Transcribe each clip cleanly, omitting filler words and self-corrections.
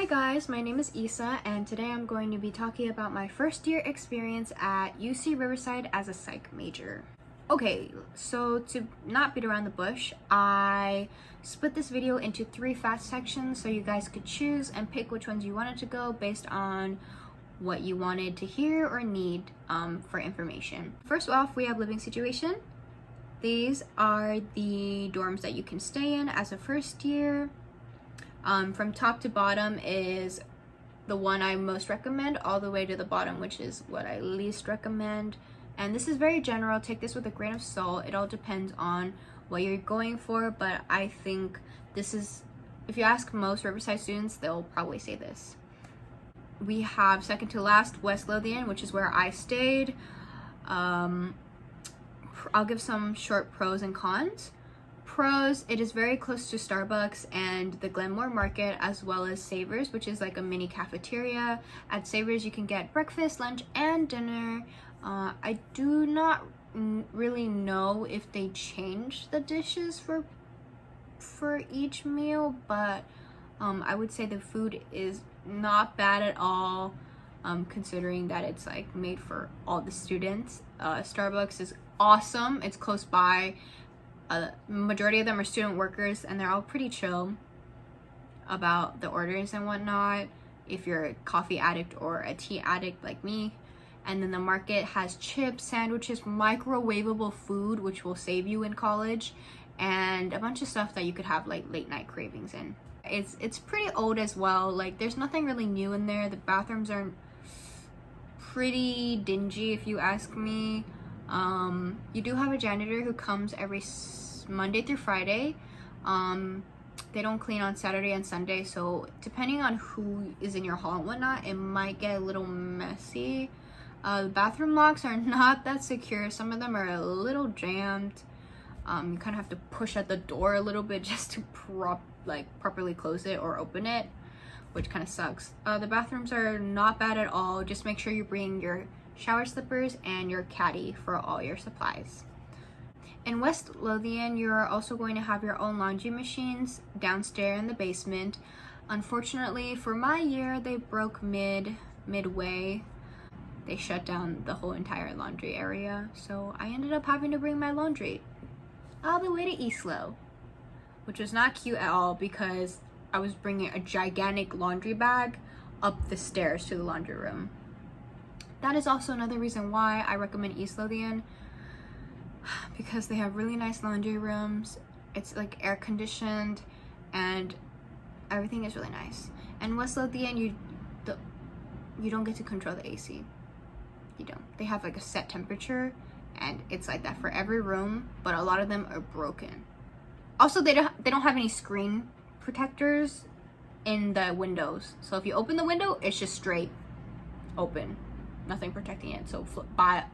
Hi guys, my name is Isa and today I'm going to be talking about my first year experience at UC Riverside as a psych major. Okay, so to not beat around the bush, I split this video into 3 fast sections so you guys could choose and pick which ones you wanted to go based on what you wanted to hear or need for information. First off, we have living situation. These are the dorms that you can stay in as a first year. From top to bottom is the one I most recommend, all the way to the bottom, which is what I least recommend. And this is very general, take this with a grain of salt. It all depends on what you're going for, but I think this is, if you ask most Riverside students, they'll probably say this. We have second to last West Lothian, which is where I stayed. I'll give some short pros and cons. Pros, it is very close to Starbucks and the Glenmore Market, as well as Savers, which is like a mini cafeteria. At Savers you can get breakfast, lunch, and dinner. I do not really know if they change the dishes for each meal, but I would say the food is not bad at all, considering that it's like made for all the students. Starbucks is awesome, it's close by. Majority of them are student workers and they're all pretty chill about the orders and whatnot if you're a coffee addict or a tea addict like me. And then the market has chips, sandwiches, microwavable food, which will save you in college, and a bunch of stuff that you could have like late night cravings in. It's pretty old as well, like there's nothing really new in there. The bathrooms are pretty dingy if you ask me. You do have a janitor who comes every Monday through Friday. They don't clean on Saturday and Sunday, so depending on who is in your hall and whatnot, it might get a little messy. The bathroom locks are not that secure. Some of them are a little jammed. You kind of have to push at the door a little bit just to properly close it or open it, which kind of sucks. The bathrooms are not bad at all. Just make sure you bring your shower slippers and your caddy for all your supplies. In West Lothian, you're also going to have your own laundry machines downstairs in the basement. Unfortunately, for my year, they broke midway. They shut down the whole entire laundry area, so I ended up having to bring my laundry all the way to Eastlow, which was not cute at all because I was bringing a gigantic laundry bag up the stairs to the laundry room. That is also another reason why I recommend East Lothian, because they have really nice laundry rooms. It's like air conditioned and everything is really nice. And West Lothian, you don't get to control the AC. You don't. They have like a set temperature and it's like that for every room, but a lot of them are broken. Also, they don't have any screen protectors in the windows. So if you open the window, it's just straight open. Nothing protecting it, so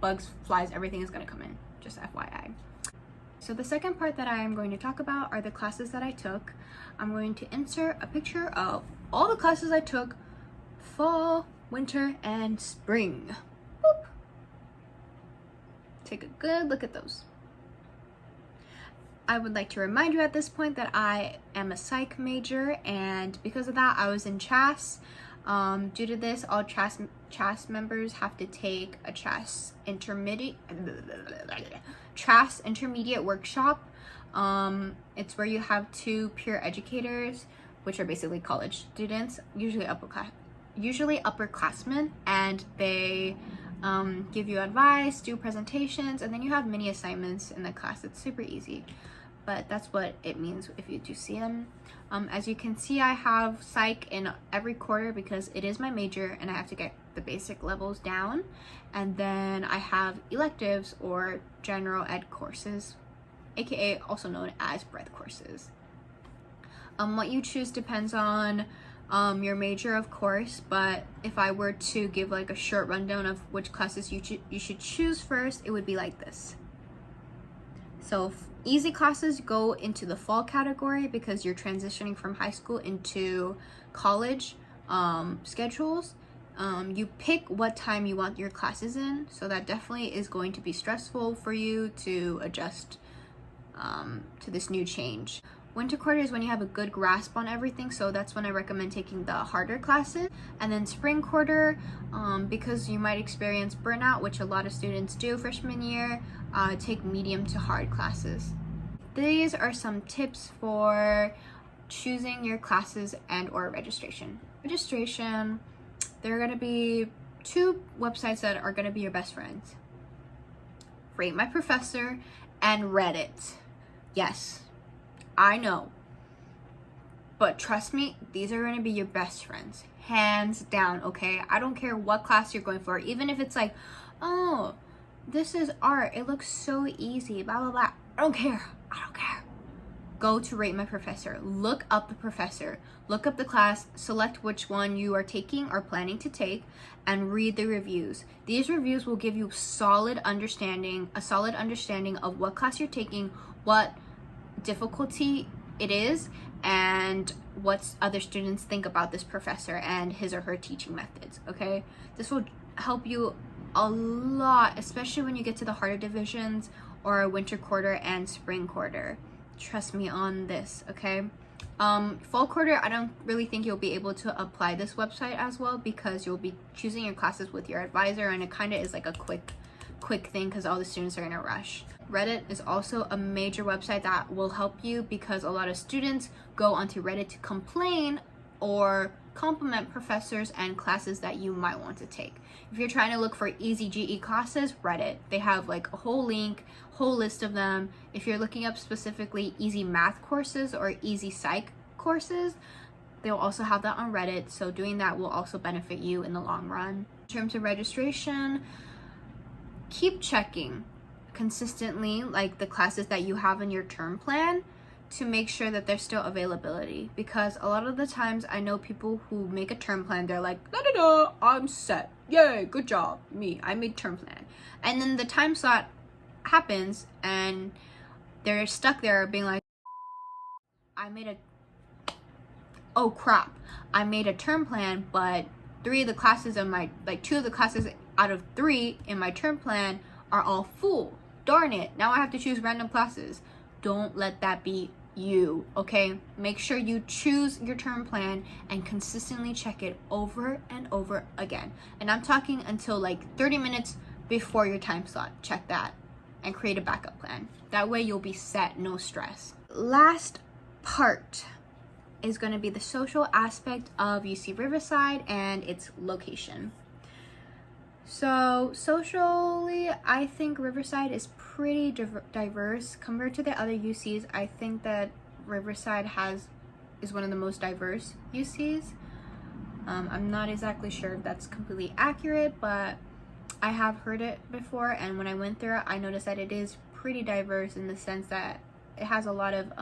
bugs, flies, everything is going to come in, just FYI. So the second part that I am going to talk about are the classes that I took. I'm going to insert a picture of all the classes I took fall, winter, and spring. Boop. Take a good look at those. I would like to remind you at this point that I am a psych major, and because of that I was in CHAS. Due to this, all CHAS members have to take a CHAS intermediate workshop. It's where you have 2 peer educators, which are basically college students, usually upperclassmen, and they give you advice, do presentations, and then you have mini assignments in the class. It's super easy, but that's what it means if you do see them. As you can see, I have psych in every quarter because it is my major and I have to get the basic levels down. And then I have electives or general ed courses, aka also known as breadth courses. What you choose depends on your major, of course, but if I were to give like a short rundown of which classes you should choose first, it would be like this. So easy classes go into the fall category because you're transitioning from high school into college schedules. You pick what time you want your classes in, so that definitely is going to be stressful for you to adjust to this new change. Winter quarter is when you have a good grasp on everything, so that's when I recommend taking the harder classes. And then spring quarter, because you might experience burnout, which a lot of students do freshman year, take medium to hard classes. These are some tips for choosing your classes and or registration. Registration, there are going to be 2 websites that are going to be your best friends. Rate My Professor and Reddit. Yes, I know. But trust me, these are going to be your best friends. Hands down, okay? I don't care what class you're going for. Even if it's like, oh, this is art. It looks so easy, blah, blah, blah. I don't care. I don't care. Go to Rate My Professor. Look up the professor. Look up the class. Select which one you are taking or planning to take, and read the reviews. These reviews will give you a solid understanding of what class you're taking, what difficulty it is, and what other students think about this professor and his or her teaching methods. Okay, this will help you a lot, especially when you get to the harder divisions or winter quarter and spring quarter. Trust me on this. Okay, fall quarter, I don't really think you'll be able to apply this website as well, because you'll be choosing your classes with your advisor, and it kind of is like a quick thing because all the students are in a rush. Reddit is also a major website that will help you, because a lot of students go onto Reddit to complain or compliment professors and classes that you might want to take. If you're trying to look for easy GE classes, Reddit, they have like a whole list of them. If you're looking up specifically easy math courses or easy psych courses, they'll also have that on Reddit, so doing that will also benefit you in the long run. In terms of registration, keep checking consistently like the classes that you have in your term plan to make sure that there's still availability, because a lot of the times I know people who make a term plan, they're like, no, I'm set, yay, good job, me, I made term plan, and then the time slot happens and they're stuck there being like, oh crap, I made a term plan, but 2 of the classes out of 3 in my term plan are all full. Darn it, now I have to choose random classes. Don't let that be you, okay? Make sure you choose your term plan and consistently check it over and over again. And I'm talking until like 30 minutes before your time slot. Check that and create a backup plan. That way you'll be set, no stress. Last part is going to be the social aspect of UC Riverside and its location. So socially, I think Riverside is pretty diverse compared to the other UCs. I think that Riverside is one of the most diverse UCs. I'm not exactly sure if that's completely accurate, but I have heard it before, and when I went there, I noticed that it is pretty diverse in the sense that it has a lot of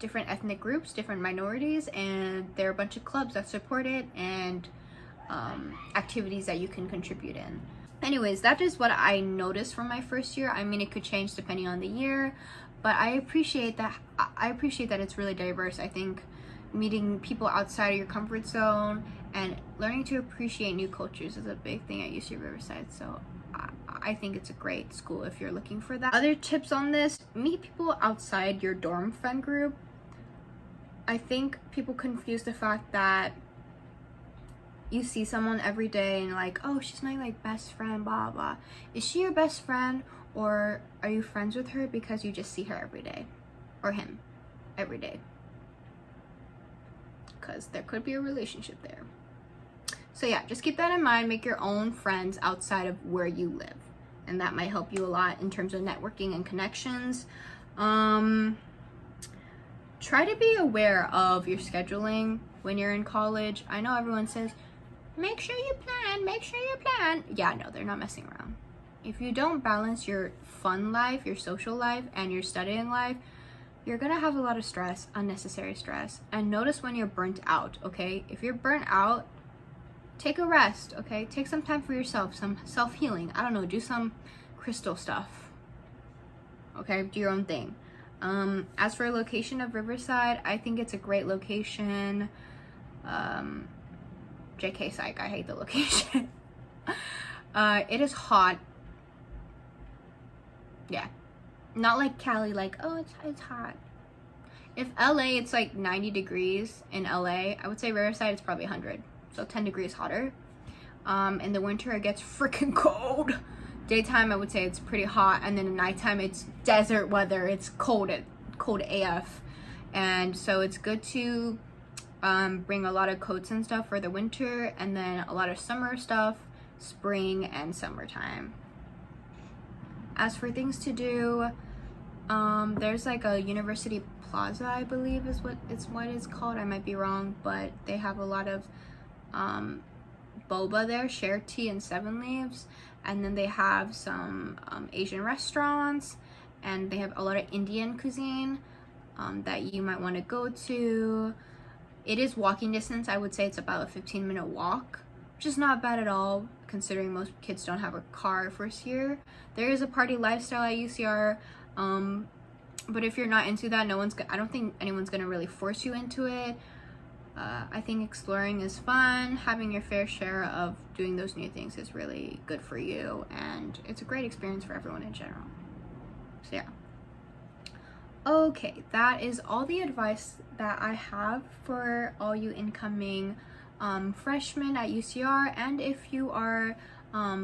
different ethnic groups, different minorities, and there are a bunch of clubs that support it, and activities that you can contribute in. Anyways, that is what I noticed from my first year. I mean, it could change depending on the year, but I appreciate that it's really diverse. I think meeting people outside of your comfort zone and learning to appreciate new cultures is a big thing at UC Riverside. So I think it's a great school if you're looking for that. Other tips on this: meet people outside your dorm friend group. I think people confuse the fact that you see someone every day and like, oh, she's my like best friend, blah blah. Is she your best friend, or are you friends with her because you just see her every day, or him every day? Because there could be a relationship there. So yeah, just keep that in mind. Make your own friends outside of where you live, and that might help you a lot in terms of networking and connections. Try to be aware of your scheduling when you're in college. I know everyone says, make sure you plan. Yeah, no, they're not messing around. If you don't balance your fun life, your social life, and your studying life, you're gonna have a lot of stress, unnecessary stress. And notice when you're burnt out, okay? If you're burnt out, take a rest, okay? Take some time for yourself, some self-healing. I don't know, do some crystal stuff, okay? Do your own thing. As for location of Riverside, I think it's a great location. JK Psych, I hate the location. It is hot. Yeah. Not like Cali, like, oh, it's hot. If LA, it's like 90 degrees in LA, I would say Riverside is probably 100, so 10 degrees hotter. In the winter, it gets freaking cold. Daytime, I would say it's pretty hot, and then at nighttime, it's desert weather. It's cold AF, and so it's good to bring a lot of coats and stuff for the winter, and then a lot of summer stuff, spring and summertime. As for things to do, there's like a University Plaza, I believe is what it's called. I might be wrong, but they have a lot of boba there, share tea and 7 Leaves, and then they have some Asian restaurants, and they have a lot of Indian cuisine that you might want to go to. It is walking distance. I would say it's about a 15-minute walk, which is not bad at all considering most kids don't have a car first year. There is a party lifestyle at UCR, but if you're not into that, I don't think anyone's gonna really force you into it. I think exploring is fun. Having your fair share of doing those new things is really good for you, and it's a great experience for everyone in general. So yeah. Okay, that is all the advice that I have for all you incoming freshmen at UCR, and if you are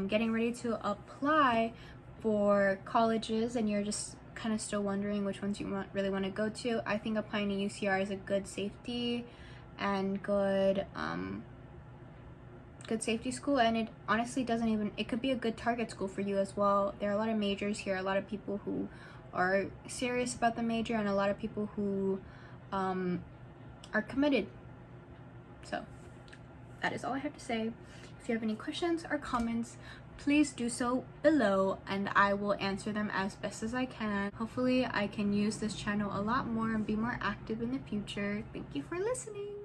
getting ready to apply for colleges and you're just kind of still wondering which ones you really want to go to, I think applying to UCR is a good safety and good safety school, and it honestly it could be a good target school for you as well. There are a lot of majors here, a lot of people who are serious about the major, and a lot of people who are committed. So that is all I have to say. If you have any questions or comments, please do so below, and I will answer them as best as I can. Hopefully I can use this channel a lot more and be more active in the future. Thank you for listening.